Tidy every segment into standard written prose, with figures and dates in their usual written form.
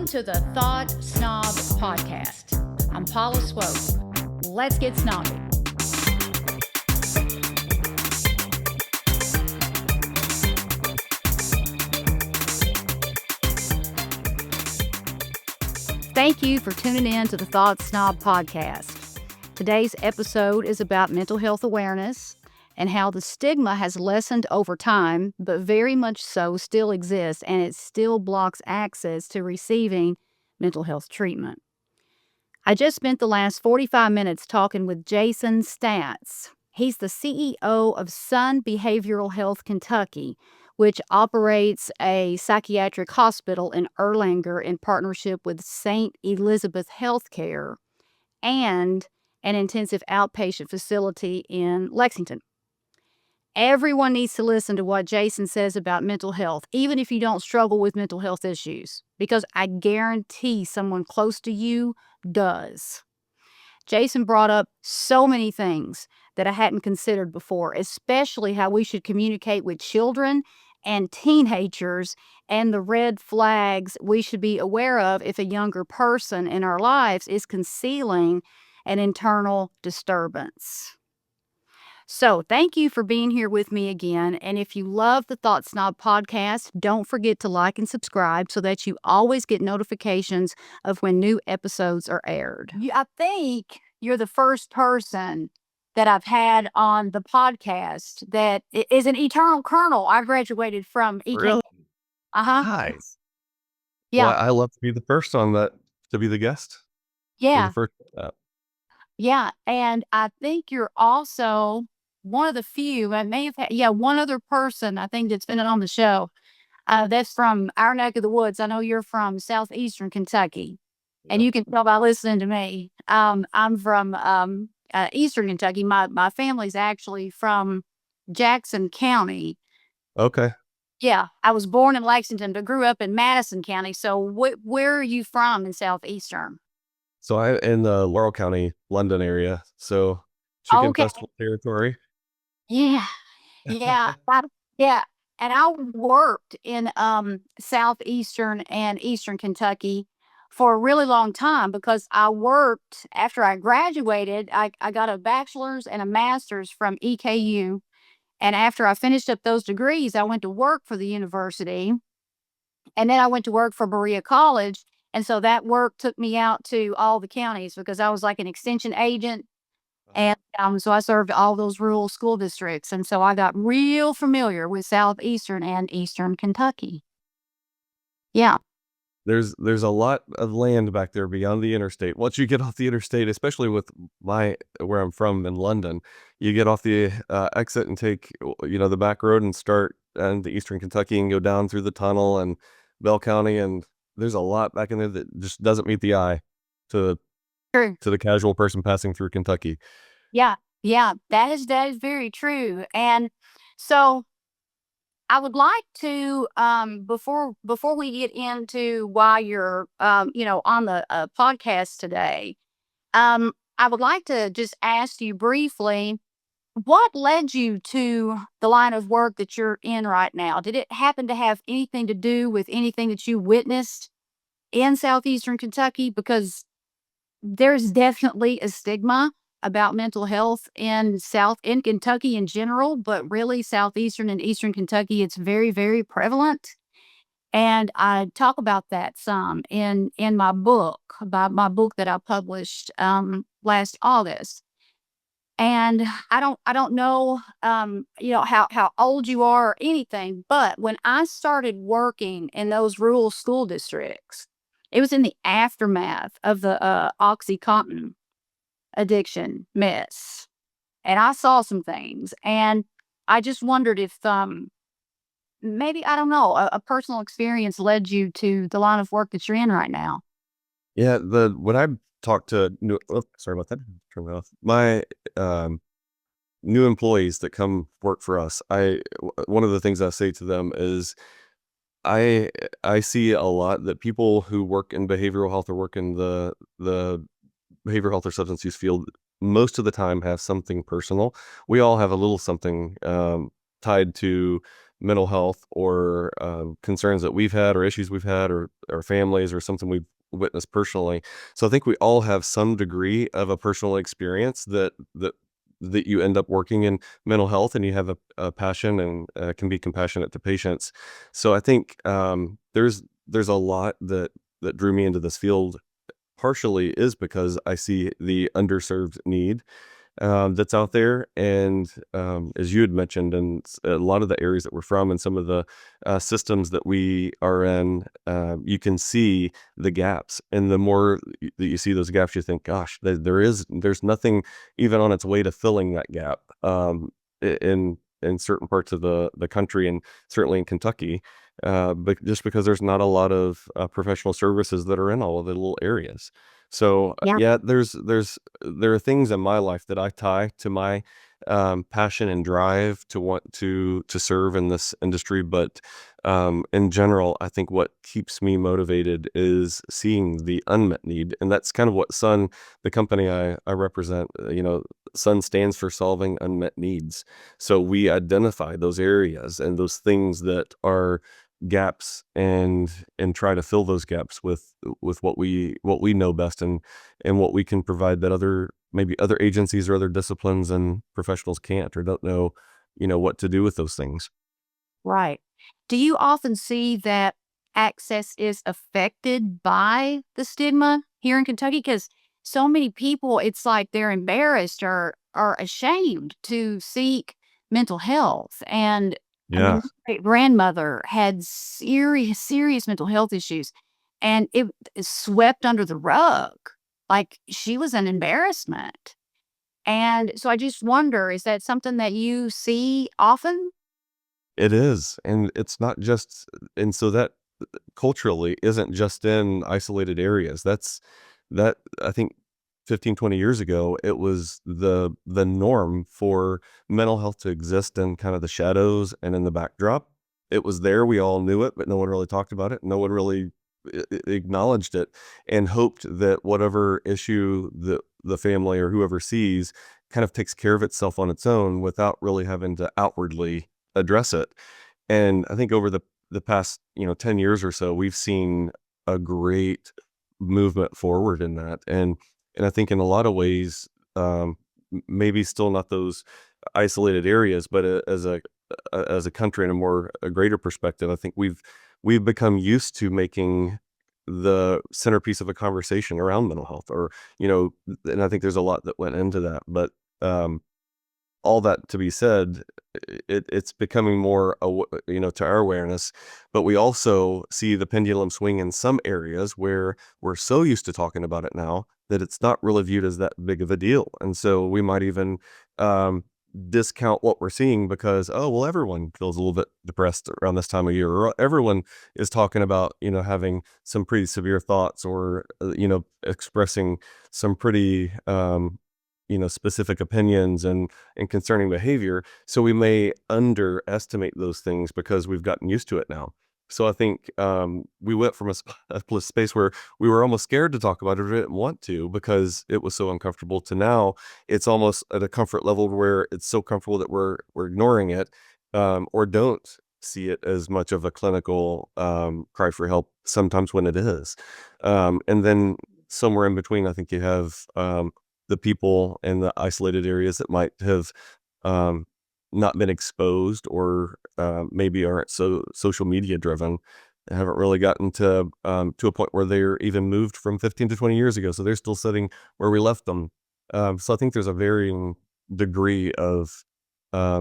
Welcome to the Thought Snob Podcast. I'm Paula Swope. Let's get snobby. Thank you for tuning in to the Thought Snob Podcast. Today's episode is about mental health awareness and how the stigma has lessened over time, but very much so still exists, and it still blocks access to receiving mental health treatment. I just spent the last 45 minutes talking with Jason Staats. He's the CEO of Sun Behavioral Health Kentucky, which operates a psychiatric hospital in Erlanger in partnership with St. Elizabeth Healthcare and an intensive outpatient facility in Lexington. Everyone needs to listen to what Jason says about mental health, even if you don't struggle with mental health issues, because I guarantee someone close to you does. Jason brought up so many things that I hadn't considered before, especially how we should communicate with children and teenagers and the red flags we should be aware of if a younger person in our lives is concealing an internal disturbance. So thank you for being here with me again. And if you love the Thought Snob podcast, don't forget to like and subscribe so that you always get notifications of when new episodes are aired. I think you're the first person that I've had on the podcast that is an eternal kernel. I graduated from EK. Really? Uh-huh. Nice. Yeah. Well, I love to be the first on that, to be the guest. Yeah. The first, Yeah. And I think you're also one of the few, I may have had, one other person I think that's been on the show. That's from our neck of the woods. I know you're from southeastern Kentucky, and you can tell by listening to me. I'm from eastern Kentucky. My family's actually from Jackson County. Okay. Yeah, I was born in Lexington, but grew up in Madison County. So where are you from in southeastern? So I'm in the Laurel County, London area. So Chicken Okay. Festival territory. Yeah. Yeah. Yeah. And I worked in southeastern and eastern Kentucky for a really long time because I worked after I graduated. I got a bachelor's and a master's from EKU. And after I finished up those degrees, I went to work for the university. And then I went to work for Berea College. And so that work took me out to all the counties because I was like an extension agent. And so I served all those rural school districts. And so I got real familiar with southeastern and eastern Kentucky. Yeah. There's a lot of land back there beyond the interstate. Once you get off the interstate, especially with where I'm from in London, you get off the exit and take, the back road and start into eastern Kentucky and go down through the tunnel and Bell County. And there's a lot back in there that just doesn't meet the eye to the casual person passing through Kentucky. Yeah. Yeah. That is very true. And so I would like to, before we get into why you're, on the podcast today, I would like to just ask you briefly, what led you to the line of work that you're in right now? Did it happen to have anything to do with anything that you witnessed in southeastern Kentucky? Because there's definitely a stigma about mental health in Kentucky in general, but really southeastern and eastern Kentucky, it's very, very prevalent. And I talk about that some in my book, that I published last August. And I don't know how old you are or anything, but when I started working in those rural school districts, it was in the aftermath of the OxyContin addiction mess. And I saw some things, and I just wondered if maybe, I don't know, a personal experience led you to the line of work that you're in right now. Yeah, when I talk to sorry about that. Turn that off. My new employees that come work for us, one of the things I say to them is I see a lot that people who work in behavioral health or work in the behavioral health or substance use field most of the time have something personal. We all have a little something tied to mental health or concerns that we've had or issues we've had or our families or something we've witnessed personally. So I think we all have some degree of a personal experience that you end up working in mental health, and you have a passion and can be compassionate to patients. So I think there's a lot that drew me into this field. Partially is because I see the underserved need that's out there. And as you had mentioned, and a lot of the areas that we're from and some of the systems that we are in, you can see the gaps. And the more that you see those gaps, you think, gosh, there's nothing even on its way to filling that gap in certain parts of the country, and certainly in Kentucky. But just because there's not a lot of professional services that are in all of the little areas. So Yeah. yeah, there are things in my life that I tie to my passion and drive to want to serve in this industry. But in general, I think what keeps me motivated is seeing the unmet need, and that's kind of what Sun, the company I represent, Sun stands for solving unmet needs. So we identify those areas and those things that are gaps, and try to fill those gaps with what we know best, and what we can provide that maybe other agencies or other disciplines and professionals can't or don't know what to do with those things. Right. Do you often see that access is affected by the stigma here in Kentucky? Because so many people, it's like they're embarrassed or are ashamed to seek mental health. And I Yeah, mean, my grandmother had serious, serious mental health issues, and it is swept under the rug. Like she was an embarrassment. And so I just wonder, is that something that you see often? it is. And it's not just, and so that culturally isn't just in isolated areas. That I think 15, 20 years ago, it was the norm for mental health to exist in kind of the shadows and in the backdrop. It was there, we all knew it, but no one really talked about it. No one really acknowledged it, and hoped that whatever issue the family or whoever sees kind of takes care of itself on its own without really having to outwardly address it. And I think over the past, 10 years or so, we've seen a great movement forward in that. And I think in a lot of ways, maybe still not those isolated areas, but as a country in a greater perspective, I think we've become used to making the centerpiece of a conversation around mental health, or, and I think there's a lot that went into that. But um, all that to be said, it's becoming more, to our awareness, but we also see the pendulum swing in some areas where we're so used to talking about it now that it's not really viewed as that big of a deal. And so we might even discount what we're seeing because, oh, well, everyone feels a little bit depressed around this time of year, or everyone is talking about, having some pretty severe thoughts, or, expressing some pretty, specific opinions and concerning behavior. So we may underestimate those things because we've gotten used to it now. So I think we went from a space where we were almost scared to talk about it or didn't want to because it was so uncomfortable, to now it's almost at a comfort level where it's so comfortable that we're ignoring it, or don't see it as much of a clinical cry for help sometimes when it is. And then somewhere in between, I think you have the people in the isolated areas that might have um, not been exposed, or maybe aren't so social media driven, haven't really gotten to a point where they're even moved from 15 to 20 years ago. So they're still sitting where we left them. So I think there's a varying degree of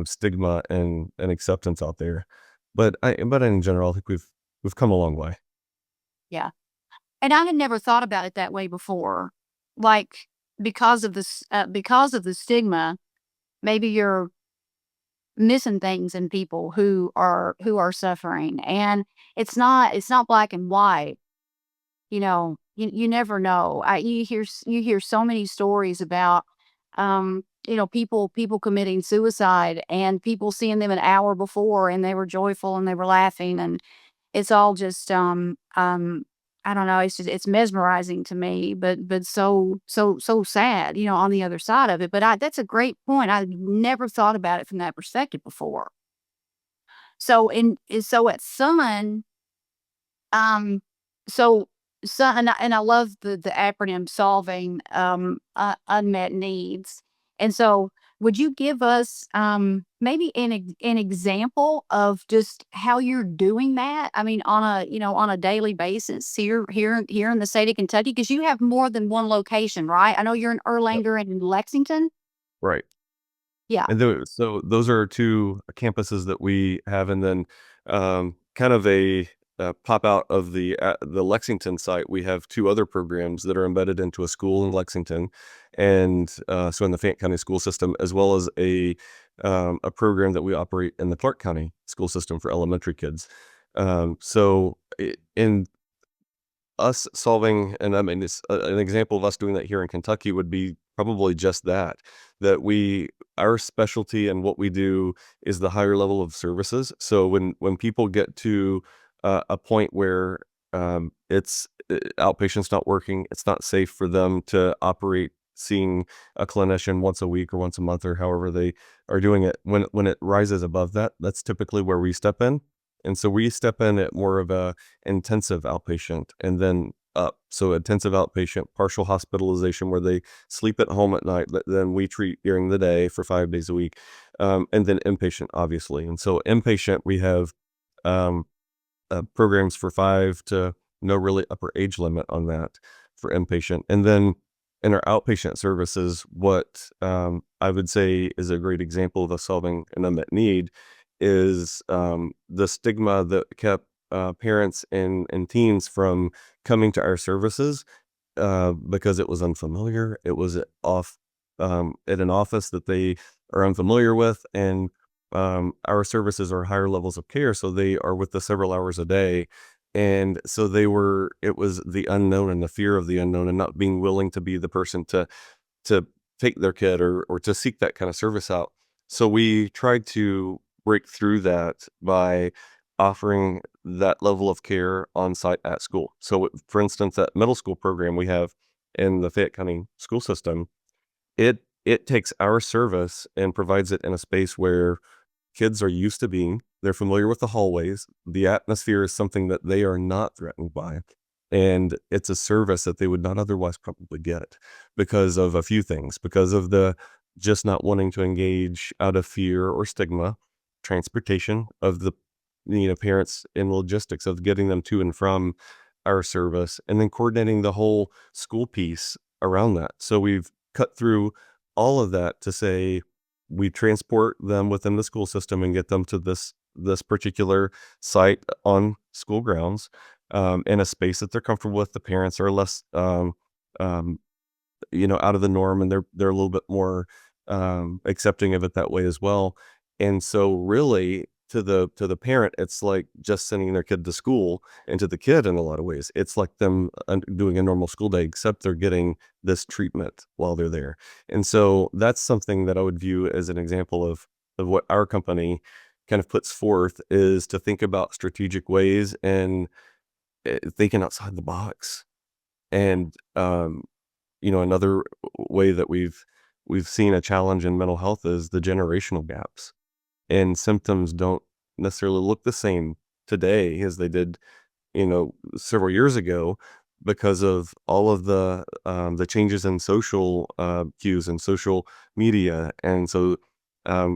stigma and acceptance out there. But in general, I think we've come a long way. Yeah. And I had never thought about it that way before. Like, because of the stigma, maybe you're missing things in people who are suffering, and it's not black and white. You never know. You hear so many stories about people committing suicide, and people seeing them an hour before and they were joyful and they were laughing, and it's all just, I don't know, it's mesmerizing to me, but so sad, on the other side of it. But that's a great point. I never thought about it from that perspective before. So at Sun, um, so Sun, and I love the acronym solving unmet needs. And so, would you give us maybe an example of just how you're doing that? I mean, on a on a daily basis here in the state of Kentucky, because you have more than one location, right? I know you're in Yep. Erlanger and in Lexington. Right. Yeah. And so those are two campuses that we have, and then kind of a pop out of the Lexington site. We have two other programs that are embedded into a school in Lexington, and so in the Fayette County school system, as well as a program that we operate in the Clark County school system for elementary kids. In us solving, and I mean, it's an example of us doing that here in Kentucky would be probably just that our specialty and what we do is the higher level of services. So when people get to a point where it's outpatient's not working, it's not safe for them to operate seeing a clinician once a week or once a month or however they are doing it. When it rises above that, that's typically where we step in. And so we step in at more of a intensive outpatient and then up. So intensive outpatient, partial hospitalization where they sleep at home at night, but then we treat during the day for 5 days a week. And then inpatient, obviously. And so inpatient, we have um, programs for 5 to no really upper age limit on that for inpatient. And then in our outpatient services, what I would say is a great example of us solving an unmet need is the stigma that kept parents and teens from coming to our services because it was unfamiliar. It was at an office that they are unfamiliar with, and our services are higher levels of care, so they are with us several hours a day. And so it was the unknown and the fear of the unknown and not being willing to be the person to take their kid or to seek that kind of service out. So we tried to break through that by offering that level of care on site at school. So for instance, that middle school program we have in the Fayette County school system, it takes our service and provides it in a space where kids are used to being. They're familiar with the hallways. The atmosphere is something that they are not threatened by. And it's a service that they would not otherwise probably get because of a few things, because of the just not wanting to engage out of fear or stigma, transportation of the parents in logistics of getting them to and from our service, and then coordinating the whole school piece around that. So we've cut through all of that to say we transport them within the school system and get them to this particular site on school grounds in a space that they're comfortable with. The parents are less um, out of the norm, and they're a little bit more accepting of it that way as well. And so really to the parent, it's like just sending their kid to school, and to the kid in a lot of ways, it's like them doing a normal school day, except they're getting this treatment while they're there. And so that's something that I would view as an example of what our company kind of puts forth, is to think about strategic ways and thinking outside the box. And another way that we've seen a challenge in mental health is the generational gaps, and symptoms don't necessarily look the same today as they did, several years ago, because of all of the changes in social cues and social media. And so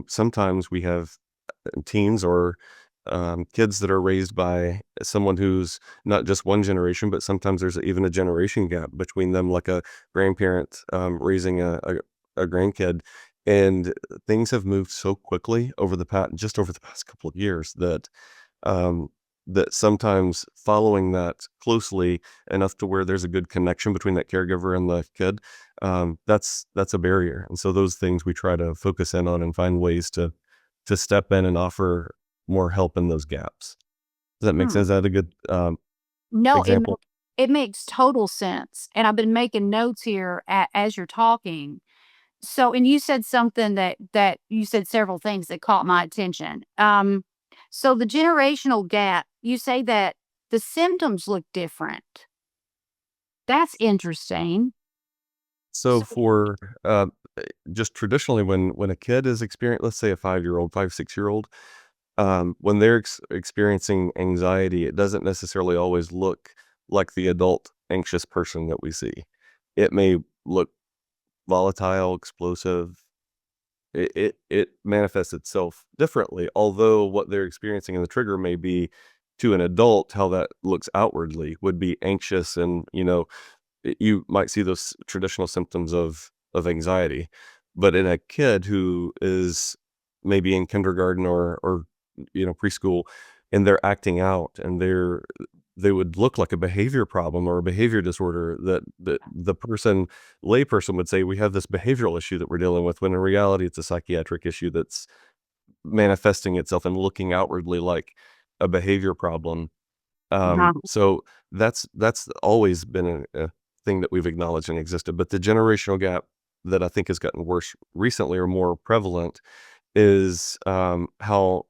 sometimes we have teens or kids that are raised by someone who's not just one generation, but sometimes there's even a generation gap between them, like a grandparent raising a grandkid. And things have moved so quickly over the past couple of years um, that sometimes following that closely enough to where there's a good connection between that caregiver and the kid, that's a barrier. And so those things we try to focus in on and find ways to step in and offer more help in those gaps. Does that make sense? Hmm. Is that a good No, example? it makes total sense. And I've been making notes here as you're talking. So, and you said something that you said several things that caught my attention. So the generational gap, you say that the symptoms look different. That's interesting. So So, for just traditionally, when a kid is experiencing, let's say a 5-year old, 5, 6-year old, when they're experiencing anxiety, it doesn't necessarily always look like the adult anxious person that we see. It may look volatile, explosive. It manifests itself differently, although what they're experiencing in the trigger may be to an adult, how that looks outwardly would be anxious, and you might see those traditional symptoms of anxiety. But in a kid who is maybe in kindergarten or preschool, and they're acting out, and they would look like a behavior problem or a behavior disorder, that the layperson would say, we have this behavioral issue that we're dealing with, when in reality it's a psychiatric issue that's manifesting itself and looking outwardly like a behavior problem. Uh-huh. So that's always been a thing that we've acknowledged and existed. But the generational gap that I think has gotten worse recently, or more prevalent, is how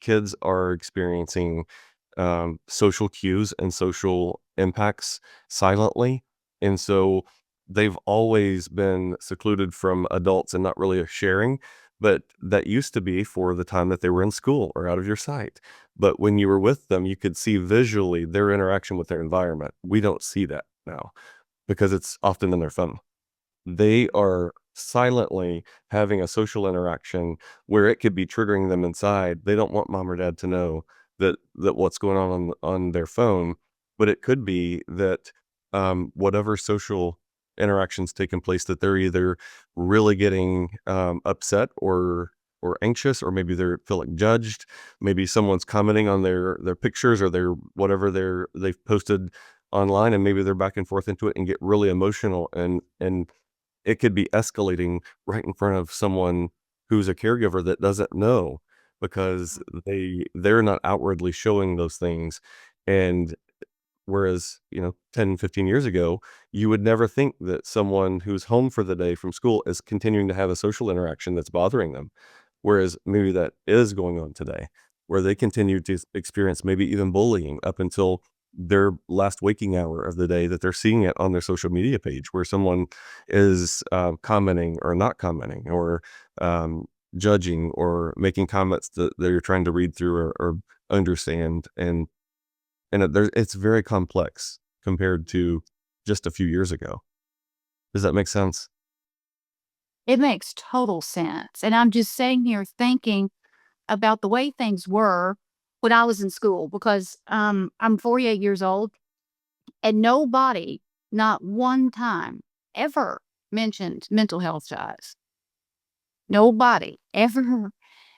kids are experiencing social cues and social impacts silently. And so they've always been secluded from adults and not really sharing. But that used to be for the time that they were in school or out of your sight. But when you were with them, you could see visually their interaction with their environment. We don't see that now because it's often in their phone. They are silently having a social interaction where it could be triggering them inside. They don't want mom or dad to know that what's going on their phone, but it could be that whatever social interactions taking place, that they're either really getting upset or anxious, or maybe they're feeling judged. Maybe someone's commenting on their pictures or their whatever they've posted online, and maybe they're back and forth into it and get really emotional, and it could be escalating right in front of someone who's a caregiver that doesn't know, because they're not outwardly showing those things. And whereas, 10, 15 years ago, you would never think that someone who's home for the day from school is continuing to have a social interaction that's bothering them. Whereas maybe that is going on today, where they continue to experience maybe even bullying up until their last waking hour of the day, that they're seeing it on their social media page, where someone is commenting or not commenting, or judging, or making comments that you're trying to read through or understand. And it's very complex compared to just a few years ago. Does that make sense? It makes total sense. And I'm just sitting here thinking about the way things were when I was in school, because I'm 48 years old, and nobody, not one time, ever mentioned mental health to us. Nobody ever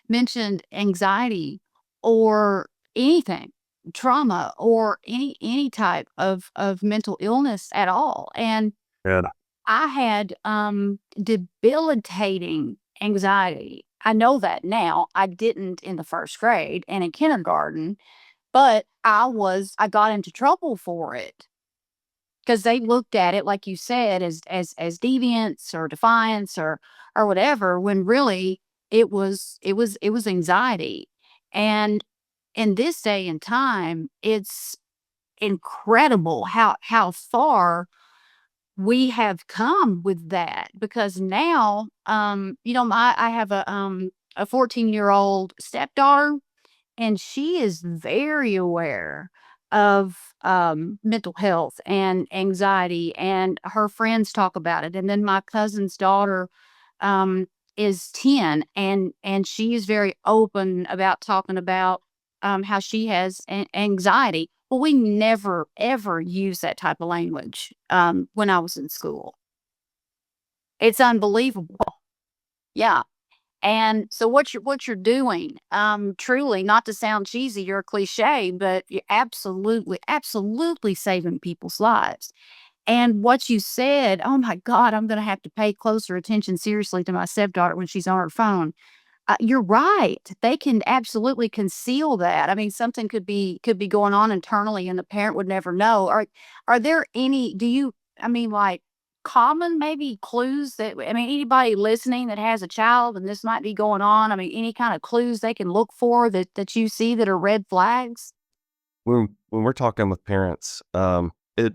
mentioned anxiety or anything, trauma, or any type of mental illness at all. And Yeah. I had debilitating anxiety. I know that now. I didn't in the first grade and in kindergarten, but I got into trouble for it, because they looked at it, like you said, as deviance or defiance or whatever, when really it was anxiety. And in this day and time, it's incredible how far we have come with that, because now, I have a 14-year-old stepdaughter, and she is very aware of mental health and anxiety, and her friends talk about it. And then my cousin's daughter um, is 10, and she is very open about talking about how she has anxiety. Well, we never ever use that type of language when I was in school. It's unbelievable. Yeah. And so what you're doing, truly, not to sound cheesy or cliche, but you're absolutely, absolutely saving people's lives. And what you said, oh my God, I'm going to have to pay closer attention seriously to my stepdaughter when she's on her phone. You're right. They can absolutely conceal that. I mean, something could be going on internally, and the parent would never know. Are there any? Do you? I mean, like, common maybe clues that, I mean, anybody listening that has a child and this might be going on. I mean, any kind of clues they can look for that you see that are red flags. When we're talking with parents, it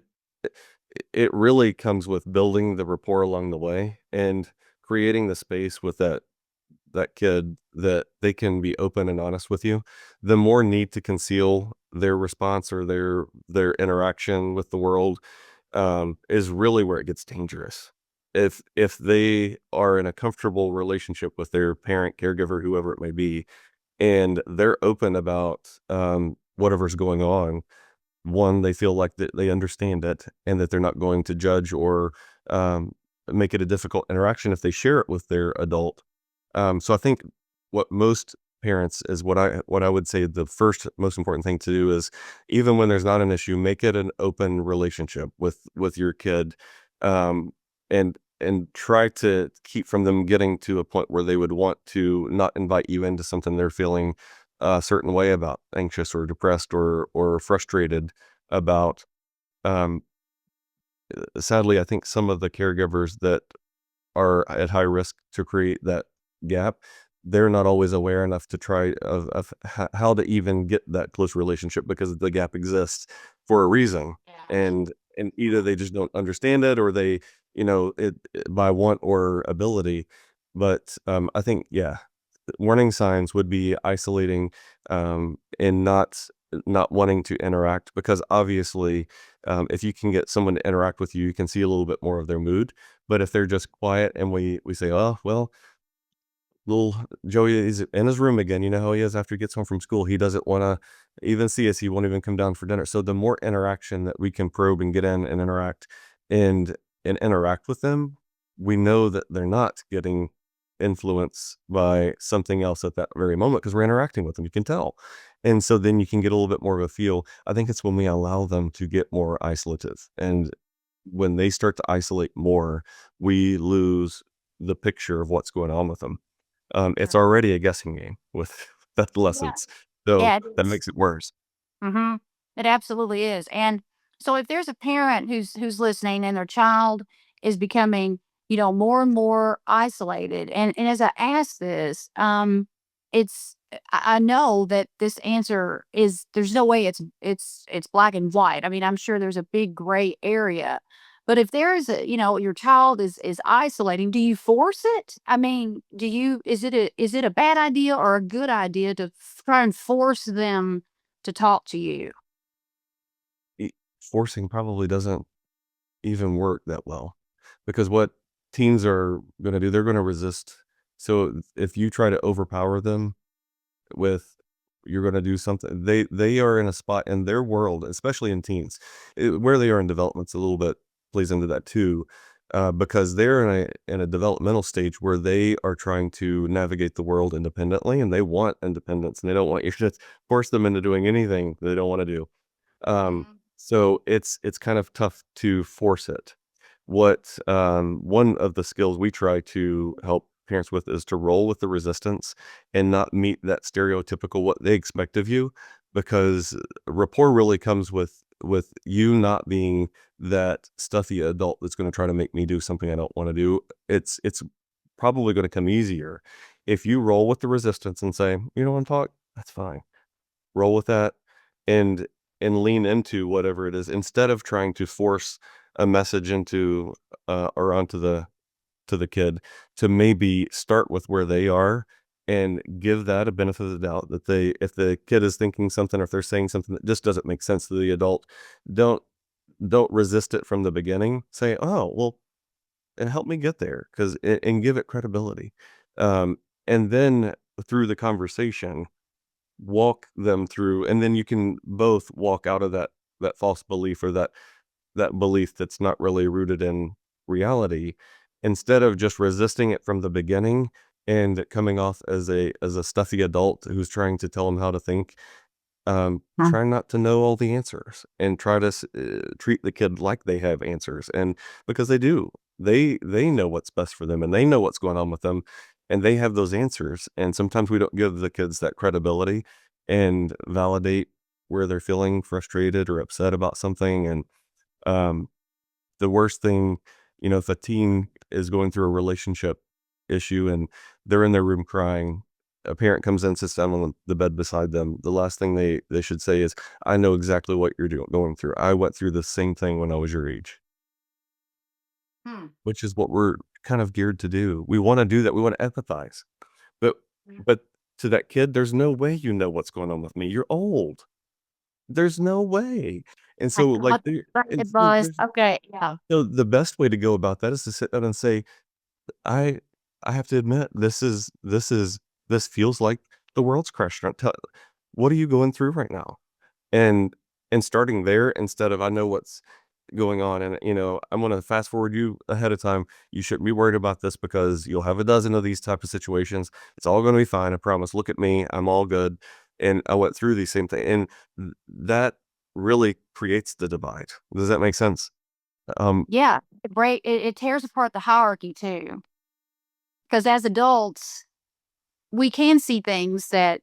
it really comes with building the rapport along the way, and creating the space with that kid that they can be open and honest with you, the more need to conceal their response or their interaction with the world is really where it gets dangerous. If they are in a comfortable relationship with their parent, caregiver, whoever it may be, and they're open about whatever's going on, one, they feel like that they understand it and that they're not going to judge or um, make it a difficult interaction if they share it with their adult. So I think what most parents is what I would say the first most important thing to do is, even when there's not an issue, make it an open relationship with your kid, um, and try to keep from them getting to a point where they would want to not invite you into something they're feeling a certain way about, anxious or depressed or frustrated about. Um, Sadly, I think some of the caregivers that are at high risk to create that gap, they're not always aware enough to try of how to even get that close relationship because the gap exists for a reason. Yeah. And either they just don't understand it or they, by want or ability. But I think, yeah, warning signs would be isolating, and not wanting to interact, because obviously, if you can get someone to interact with you, you can see a little bit more of their mood. But if they're just quiet and we say, oh, well, little Joey is in his room again. You know how he is after he gets home from school. He doesn't want to even see us. He won't even come down for dinner. So the more interaction that we can probe and get in and interact and interact with them, we know that they're not getting influenced by something else at that very moment because we're interacting with them. You can tell. And so then you can get a little bit more of a feel. I think it's when we allow them to get more isolative. And when they start to isolate more, we lose the picture of what's going on with them. It's already a guessing game with Yeah. adolescents, so Yeah, it that is. makes it worse. Mhm. It absolutely is, and so if there's a parent who's listening and their child is becoming, more and more isolated, and as I ask this, it's I know that this answer is there's no way it's black and white. I mean, I'm sure there's a big gray area, but if there is your child is isolating, do you force it? I mean, is it a bad idea or a good idea to try and force them to talk to you? E Forcing probably doesn't even work that well, because what teens are gonna do, they're gonna resist. So if you try to overpower them with you're gonna do something, they are in a spot in their world, especially in teens, where they are in development's a little bit plays into that too, because they're in a developmental stage where they are trying to navigate the world independently, and they want independence, and they don't want you to force them into doing anything they don't wanna do. So it's kind of tough to force it. One of the skills we try to help parents with is to roll with the resistance and not meet that stereotypical what they expect of you, because rapport really comes with you not being that stuffy adult that's going to try to make me do something I don't want to do. It's probably going to come easier if you roll with the resistance and say, you don't want to talk, that's fine. Roll with that and lean into whatever it is instead of trying to force a message into or onto the kid, to maybe start with where they are and give that a benefit of the doubt that if the kid is thinking something or if they're saying something that just doesn't make sense to the adult, don't don't resist it from the beginning. Say, oh, well, and help me get there, because and give it credibility, um, and then through the conversation walk them through, and then you can both walk out of that false belief or that belief that's not really rooted in reality, instead of just resisting it from the beginning and coming off as a stuffy adult who's trying to tell them how to think. Huh. Try not to know all the answers and try to treat the kid like they have answers, and because they do, they know what's best for them and they know what's going on with them, and they have those answers. And sometimes we don't give the kids that credibility and validate where they're feeling frustrated or upset about something. And um, the worst thing, if a teen is going through a relationship issue and they're in their room crying, a parent comes in, sits down on the bed beside them. The last thing they should say is, I know exactly what you're going through. I went through the same thing when I was your age, Hmm. which is what we're kind of geared to do. We want to do that. We want to empathize, but But to that kid, there's no way you know what's going on with me. You're old. There's no way. And I so, like, got that advice. Okay, yeah. so the best way to go about that is to sit down and say, I I have to admit, this feels like the world's crashing. What are you going through right now? And starting there instead of I know what's going on, and I'm gonna fast forward you ahead of time. You shouldn't be worried about this because you'll have a dozen of these type of situations. It's all gonna be fine. I promise. Look at me. I'm all good. And I went through these same things, and that really creates the divide. Does that make sense? Um, Yeah, it tears apart the hierarchy too. Because as adults, we can see things that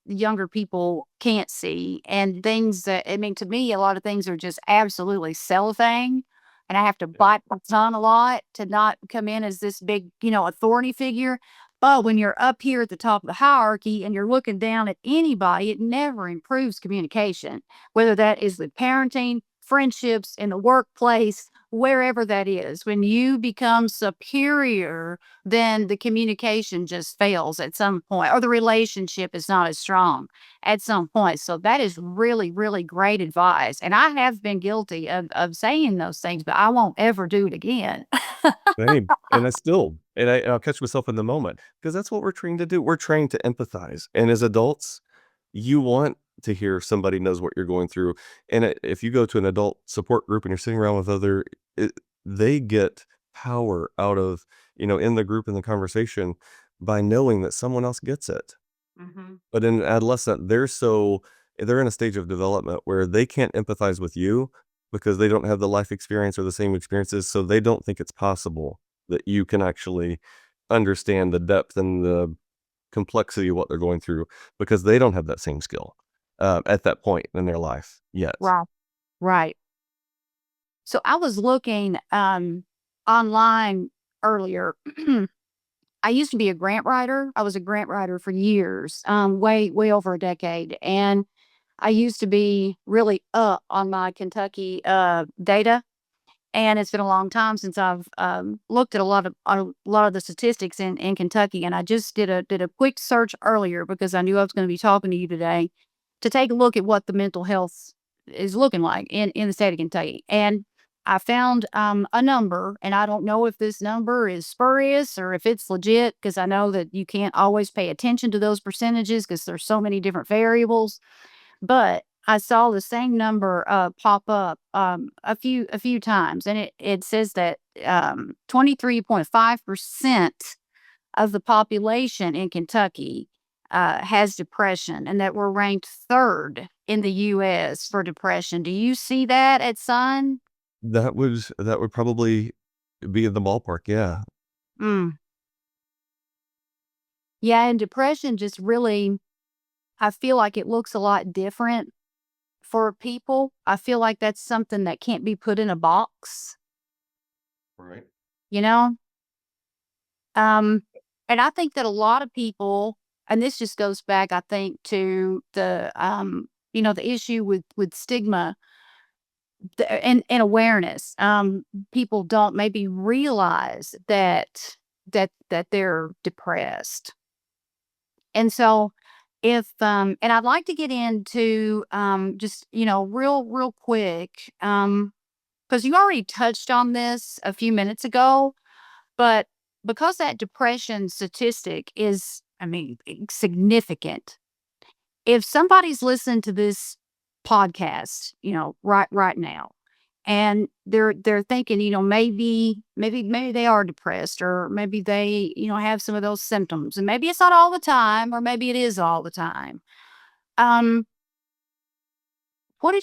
younger people can't see, and things that, I mean, to me, a lot of things are just absolutely cellophane, and I have to Yeah. bite my tongue a lot to not come in as this big, authority figure. But when you're up here at the top of the hierarchy and you're looking down at anybody, it never improves communication, whether that is with parenting, friendships, in the workplace, wherever that is. When you become superior, then the communication just fails at some point, or the relationship is not as strong at some point. So that is really, really great advice. And I have been guilty of saying those things, but I won't ever do it again. Same. And I'll catch myself in the moment because that's what we're trained to do. We're trained to empathize. And as adults, you want to hear somebody knows what you're going through. And if you go to an adult support group and you're sitting around with it, they get power out of, in the group, in the conversation, by knowing that someone else gets it. Mhm. But in adolescent, they're in a stage of development where they can't empathize with you because they don't have the life experience or the same experiences, so they don't think it's possible that you can actually understand the depth and the complexity of what they're going through because they don't have that same skill, at that point in their life yet. Right. Right. So I was looking online earlier. I used to be a grant writer. I was a grant writer for years, way over a decade. And I used to be really up on my Kentucky data. And it's been a long time since I've looked at a lot of the statistics in Kentucky. And I just did a quick search earlier because I knew I was going to be talking to you today to take a look at what the mental health is looking like in the state of Kentucky. And I found a number, and I don't know if this number is spurious or if it's legit, because I know that you can't always pay attention to those percentages because there's so many different variables. But I saw the same number pop up a few times, and it says that 23.5% of the population in Kentucky has depression, and that we're ranked third in the U.S. for depression. Do you see that at Sun? That would probably be in the ballpark, yeah. Mm. Yeah, and depression just really, I feel like it looks a lot different for people. I feel like that's something that can't be put in a box, Right. you know? Um, and I think that a lot of people, and this just goes back, I think, to the issue with stigma and awareness. People don't maybe realize that they're depressed. And so and I'd like to get into just, real quick, because you already touched on this a few minutes ago, but because that depression statistic is, I mean, significant. If somebody's listening to this podcast, right now, and they're thinking, maybe they are depressed, or maybe they, have some of those symptoms, and maybe it's not all the time, or maybe it is all the time. Um, what do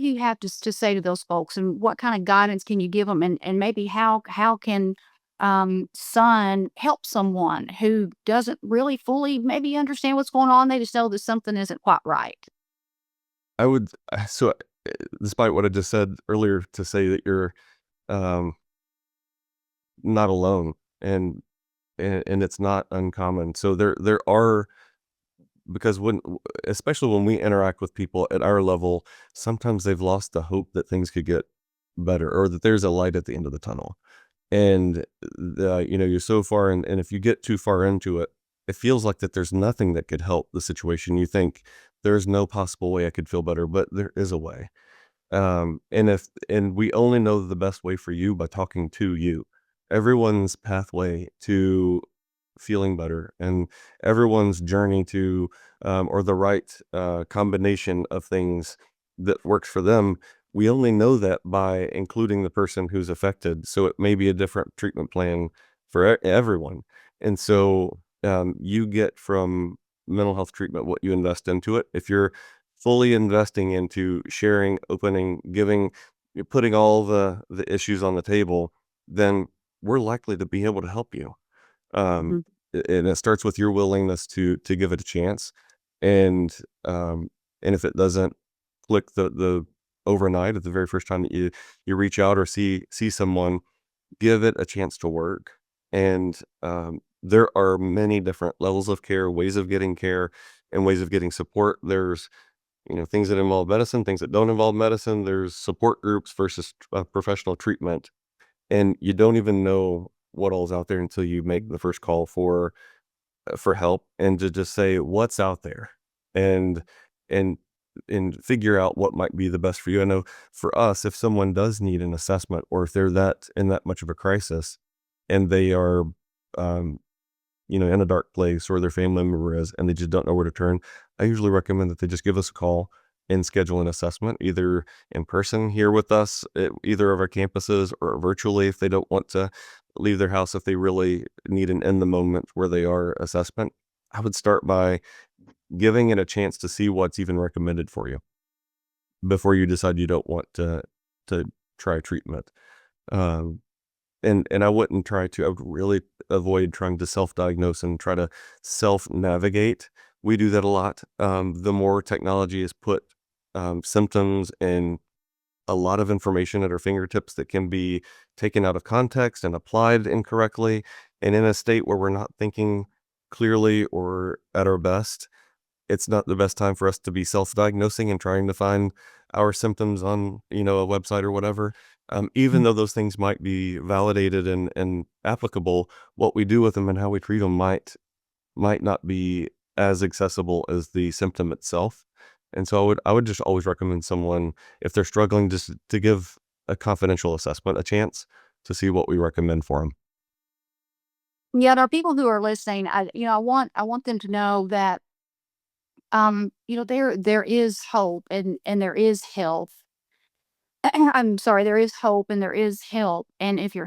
you have to say to those folks, and what kind of guidance can you give them, and maybe how can Son help someone who doesn't really fully maybe understand what's going on? They just know that something isn't quite right. I would so, despite what I just said earlier, to say that you're, um, not alone, and it's not uncommon. So there are, because especially when we interact with people at our level, sometimes they've lost the hope that things could get better or that there's a light at the end of the tunnel. And you're so far, and if you get too far into it, it feels like that there's nothing that could help the situation. You think there's no possible way I could feel better, but there is a way. And we only know the best way for you by talking to you. Everyone's pathway to feeling better and everyone's journey to, or the right combination of things that works for them. We only know that by including the person who's affected. So it may be a different treatment plan for everyone. And so you get from mental health treatment what you invest into it. If you're fully investing into sharing, opening, giving, you're putting all the issues on the table, then we're likely to be able to help you. Um, Mhm. and it starts with your willingness to give it a chance. And um, and if it doesn't click the overnight at the very first time that you reach out or see someone, give it a chance to work. And there are many different levels of care, ways of getting care, and ways of getting support. There's things that involve medicine, things that don't involve medicine. There's support groups versus professional treatment, and you don't even know what all's out there until you make the first call for help, and to just say what's out there, and and and figure out what might be the best for you. I know for us, if someone does need an assessment, or if they're that much of a crisis, and they are um, in a dark place, or their family member is, and they just don't know where to turn, I usually recommend that they just give us a call and schedule an assessment, either in person here with us at either of our campuses, or virtually if they don't want to leave their house, if they really need an in the moment where they are assessment. I would start by giving it a chance to see what's even recommended for you before you decide you don't want to try treatment. Um, and I wouldn't I would really avoid trying to self-diagnose and try to self-navigate. We do that a lot. The more technology is put symptoms and a lot of information at our fingertips that can be taken out of context and applied incorrectly, and in a state where we're not thinking clearly or at our best, it's not the best time for us to be self-diagnosing and trying to find our symptoms on, a website or whatever. Even though those things might be validated and applicable, what we do with them and how we treat them might not be as accessible as the symptom itself. And so I would just always recommend someone, if they're struggling, just to give a confidential assessment a chance to see what we recommend for them. Yeah, there are people who are listening. I want them to know that there is hope and there is health. I'm sorry, there is hope and there is help. And if you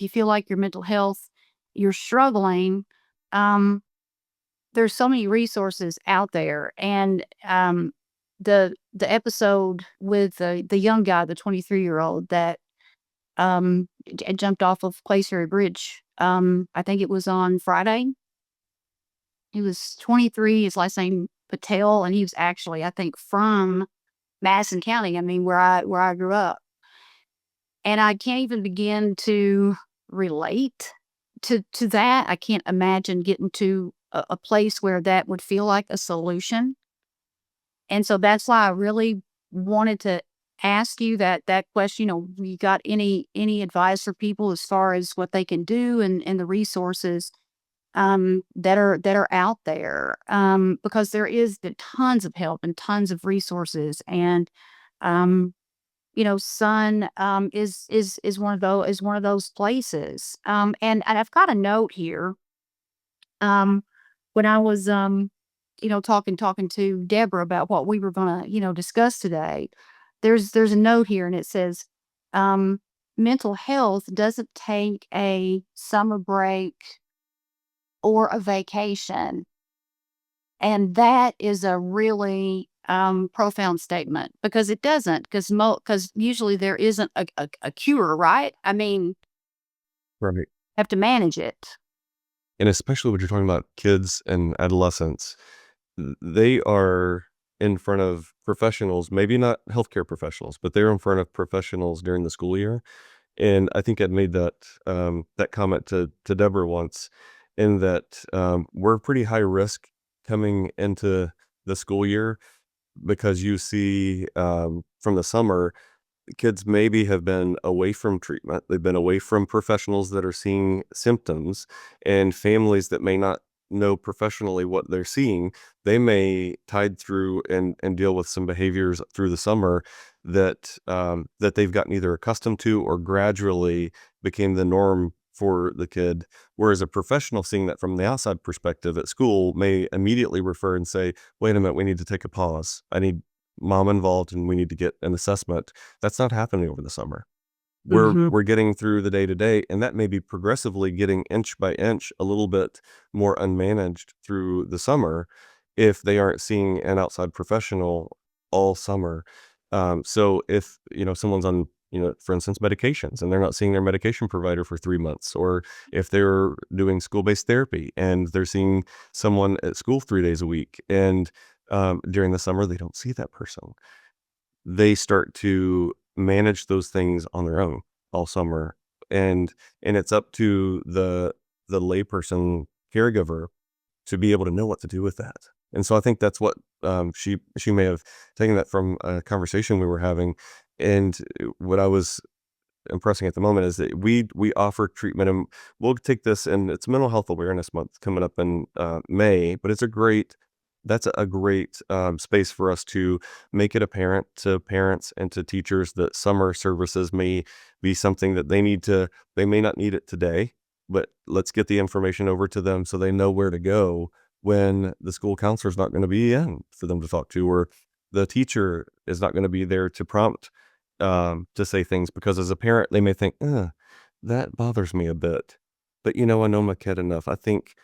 feel like your mental health, you're struggling, um, there's so many resources out there. And the episode with the young guy, the 23-year-old that jumped off of Glacier Bridge, I think it was on Friday. He was 23, his last name Patel, and he was actually, I think, from Madison County, I mean, where I grew up. And I can't even begin to relate to that. I can't imagine getting to a place where that would feel like a solution. And so that's why I really wanted to ask you that question. You got any advice for people as far as what they can do and the resources that are out there, because there is tons of help and tons of resources. And um, Sun is one of those places. And I've got a note here. When I was talking to Deborah about what we were gonna discuss today, there's a note here and it says, um, mental health doesn't take a summer break or a vacation. And that is a really profound statement because it doesn't, because usually there isn't a cure, right? I mean, Right. have to manage it. And especially when you're talking about kids and adolescents, they are in front of professionals, maybe not healthcare professionals, but they're in front of professionals during the school year. And I think I'd made that comment to Deborah once, in that we're pretty high risk coming into the school year, because you see from the summer, kids maybe have been away from treatment. They've been away from professionals that are seeing symptoms, and families that may not know professionally what they're seeing, they may tide through and deal with some behaviors through the summer that that they've gotten either accustomed to or gradually became the norm for the kid. Whereas a professional seeing that from the outside perspective at school may immediately refer and say, wait a minute, we need to take a pause. I need mom involved and we need to get an assessment. That's not happening over the summer. Mm-hmm. We're getting through the day to day, and that may be progressively getting inch by inch a little bit more unmanaged through the summer if they aren't seeing an outside professional all summer. So if someone's on for instance medications and they're not seeing their medication provider for 3 months, or if they're doing school-based therapy and they're seeing someone at school 3 days a week, and during the summer they don't see that person, they start to manage those things on their own all summer. And it's up to the layperson caregiver to be able to know what to do with that. And so I think that's what she may have taken that from a conversation we were having. And what I was impressing at the moment is that we offer treatment, and we'll take this, and it's Mental Health Awareness Month coming up in May, but that's a great space for us to make it apparent to parents and to teachers that summer services may be something that they may not need it today, but let's get the information over to them so they know where to go when the school counselor's not going to be in for them to talk to, or the teacher is not going to be there to prompt to say things, because as a parent, they may think, that bothers me a bit. But, I know my kid enough. I think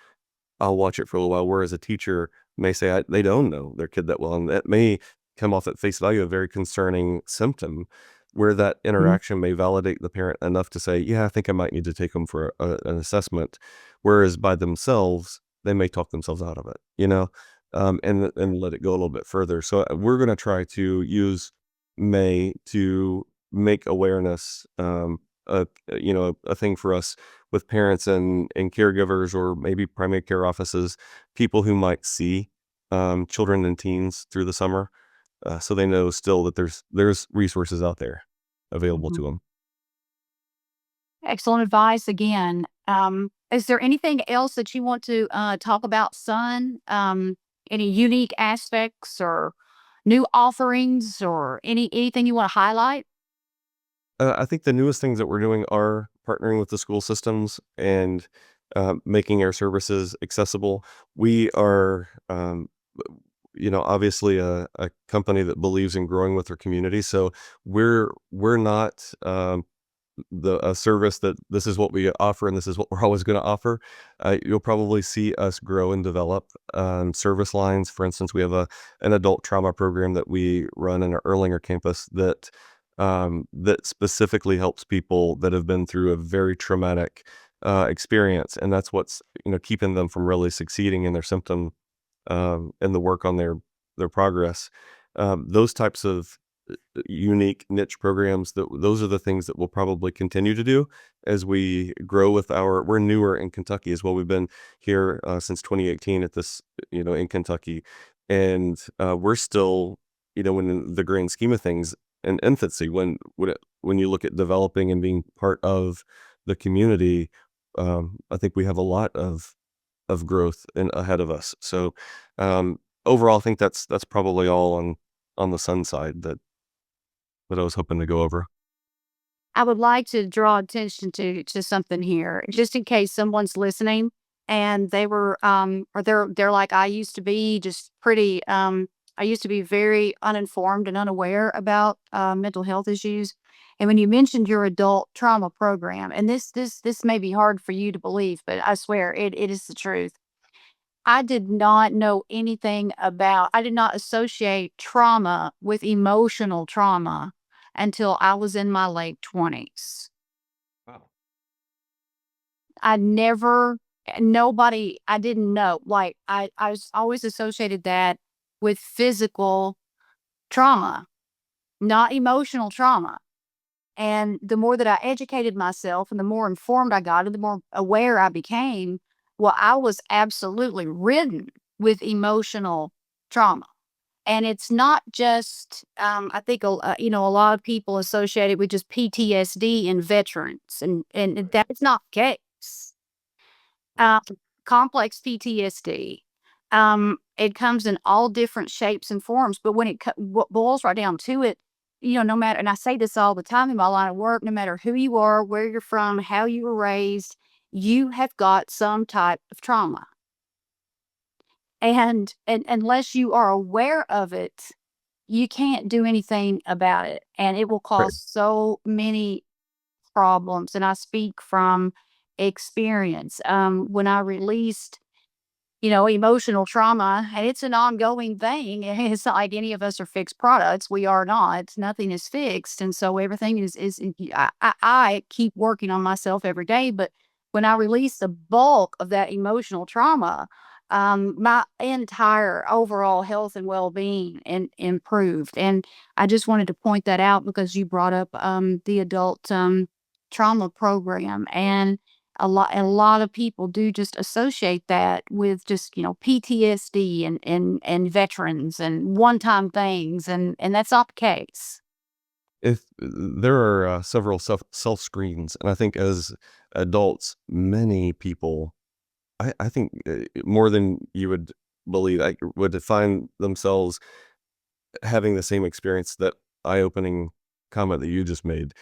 I'll watch it for a little while. Whereas a teacher may say they don't know their kid that well. And that may come off at face value a very concerning symptom, where that interaction may validate the parent enough to say, yeah, I think I might need to take them for an assessment. Whereas by themselves, they may talk themselves out of it, and let it go a little bit further. So we're going to try to use May to make awareness, a thing for us with parents and caregivers, or maybe primary care offices, people who might see children and teens through the summer, so they know still that there's resources out there available Mm-hmm. to them. Excellent advice again. Is there anything else that you want to talk about, son? Any unique aspects or new offerings or anything you want to highlight? I think the newest things that we're doing are partnering with the school systems and making our services accessible. We are, obviously a company that believes in growing with our community. So we're not a service that this is what we offer and this is what we're always going to offer. You'll probably see us grow and develop service lines. For instance, we have an adult trauma program that we run in our Erlanger campus that specifically helps people that have been through a very traumatic experience, and that's what's keeping them from really succeeding in their symptom and the work on their progress. Those types of unique niche programs, those are the things that we'll probably continue to do as we grow with we're newer in Kentucky as well. We've been here since 2018 at this, in Kentucky, and we're still, in the grand scheme of things, in infancy when you look at developing and being part of the community. I think we have a lot of growth ahead of us. So overall, I think that's probably all on the sun side that I was hoping to go over. I would like to draw attention to something here, just in case someone's listening and they were or they're like I used to be, just pretty I used to be very uninformed and unaware about mental health issues. And when you mentioned your adult trauma program, and this may be hard for you to believe, but I swear it is the truth. I did not know anything about, I did not associate trauma with emotional trauma until I was in my late 20s. Wow. I never, nobody, I didn't know. Like, I was always associated that with physical trauma, not emotional trauma. And the more that I educated myself and the more informed I got and the more aware I became, well, I was absolutely ridden with emotional trauma. And it's not just, I think, a lot of people associate it with just PTSD in veterans, and Right. that's not the case. Uh, complex PTSD. It comes in all different shapes and forms, but when what boils right down to it, no matter, and I say this all the time in my line of work, no matter who you are, where you're from, how you were raised, you have got some type of trauma. And unless you are aware of it, you can't do anything about it. And it will Right. cause so many problems. And I speak from experience. When I released emotional trauma, and it's an ongoing thing. It's not like any of us are fixed products. We are not. Nothing is fixed, and so everything is. I keep working on myself every day, but when I release the bulk of that emotional trauma, my entire overall health and well-being improved. And I just wanted to point that out because you brought up the adult trauma program. And a lot of people do just associate that with just PTSD and veterans and one-time things, and that's not the case. If there are several self screens, and I think as adults, many people, I think more than you would believe, would find themselves having the same experience, that eye opening comment that you just made,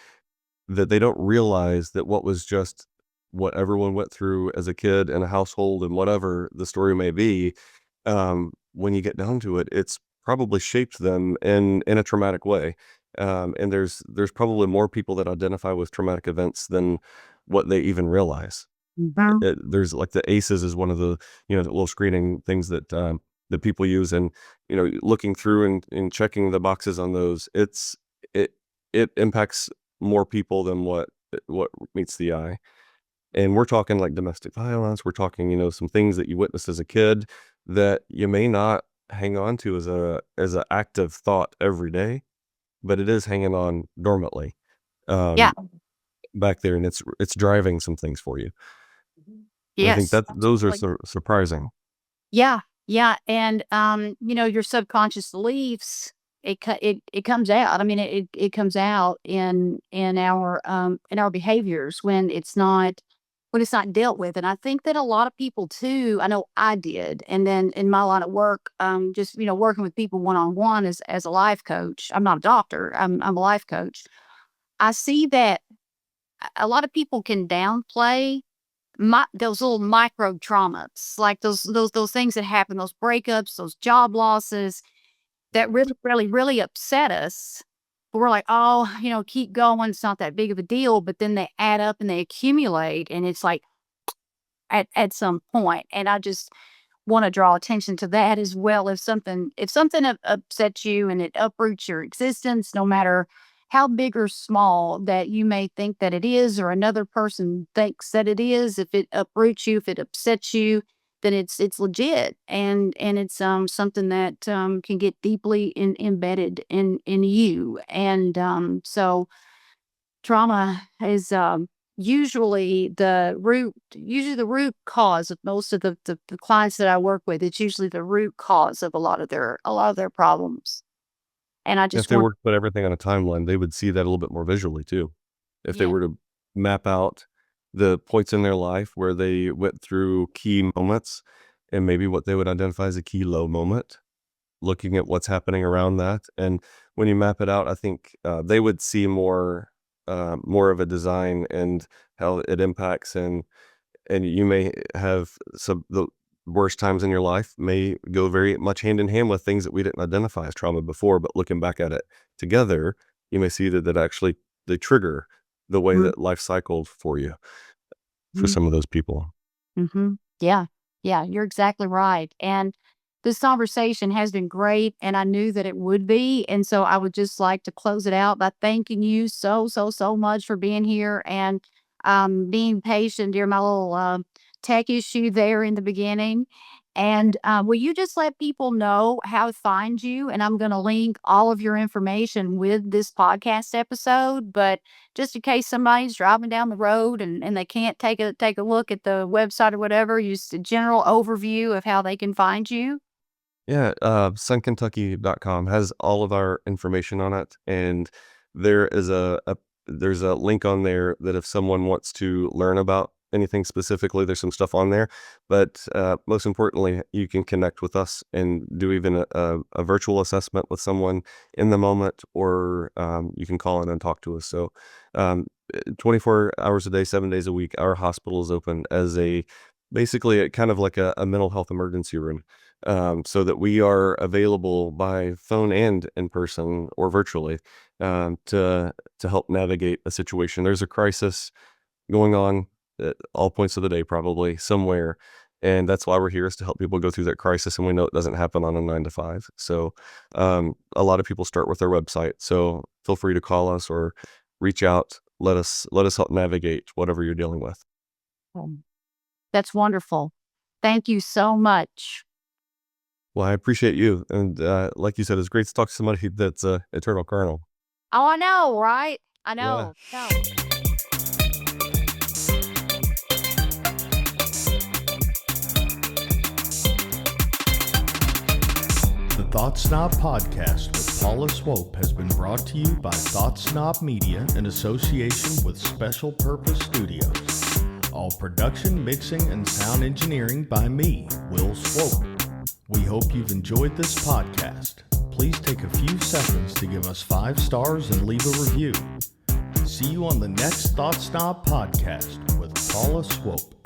that they don't realize that what was just what everyone went through as a kid in a household, and whatever the story may be, when you get down to it, it's probably shaped them in a traumatic way. And there's probably more people that identify with traumatic events than what they even realize. Mhm. There's like the ACEs is one of the, the little screening things that people use, and looking through and checking the boxes on those, it it impacts more people than what meets the eye. And we're talking like domestic violence. We're talking, some things that you witnessed as a kid that you may not hang on to as a active thought every day, but it is hanging on dormantly, Yeah. um, back there, and it's driving some things for you. And I think Yes, that those are absolutely. surprising. Yeah, yeah, and, your subconscious beliefs, it comes out. I mean, it comes out in our behaviors when it's not dealt with. And I think that a lot of people too, I know I did, and then in my line of work, just, working with people one-on-one as a life coach. I'm not a doctor, I'm a life coach. I see that a lot of people can downplay those little micro traumas, like those things that happen, those breakups, those job losses that really, really, really upset us. But we're like, oh, keep going. It's not that big of a deal. But then they add up and they accumulate, and it's like at some point. And I just want to draw attention to that as well. If something upsets you and it uproots your existence, no matter how big or small that you may think that it is, or another person thinks that it is, if it uproots you, if it upsets you, then it's legit, and it's something that can get deeply embedded in you. And so trauma is usually the root cause of most of the clients that I work with. It's usually the root cause of a lot of their problems. And I If just they want were to put everything on a timeline, they would see that a little bit more visually too. If they yeah. were to map out the points in their life where they went through key moments, and maybe what they would identify as a key low moment, looking at what's happening around that. And when you map it out, I think they would see more of a design and how it impacts. And you may have some the worst times in your life may go very much hand in hand with things that we didn't identify as trauma before, but looking back at it together, you may see that actually they trigger the way Mhm. that life cycled for you, for Mhm. some of those people. Mhm. Yeah. Yeah, you're exactly right. And this conversation has been great, and I knew that it would be. And so I would just like to close it out by thanking you so, so, so much for being here and being patient during my little tech issue there in the beginning. And will you just let people know how to find you? And I'm going to link all of your information with this podcast episode. But just in case somebody's driving down the road and they can't take a look at the website or whatever, just a general overview of how they can find you. Yeah, sunkentucky.com has all of our information on it, and there is there's a link on there that if someone wants to learn about anything specifically. There's some stuff on there, but most importantly, you can connect with us and do even a virtual assessment with someone in the moment, or you can call in and talk to us. So 24 hours a day, 7 days a week, our hospital is open as basically kind of like a mental health emergency room, so that we are available by phone and in person or virtually, to help navigate a situation. There's a crisis going on at all points of the day, probably somewhere. And that's why we're here, is to help people go through that crisis. And we know it doesn't happen on a 9 to 5. So a lot of people start with their website. So feel free to call us or reach out. Let us help navigate whatever you're dealing with. That's wonderful. Thank you so much. Well, I appreciate you. And like you said, it's great to talk to somebody that's eternal carnal. Oh, I know, right? I know. Yeah. No. The Thought Snob Podcast with Paula Swope has been brought to you by Thought Snob Media in association with Special Purpose Studios. All production, mixing, and sound engineering by me, Will Swope. We hope you've enjoyed this podcast. Please take a few seconds to give us 5 stars and leave a review. See you on the next Thought Snob Podcast with Paula Swope.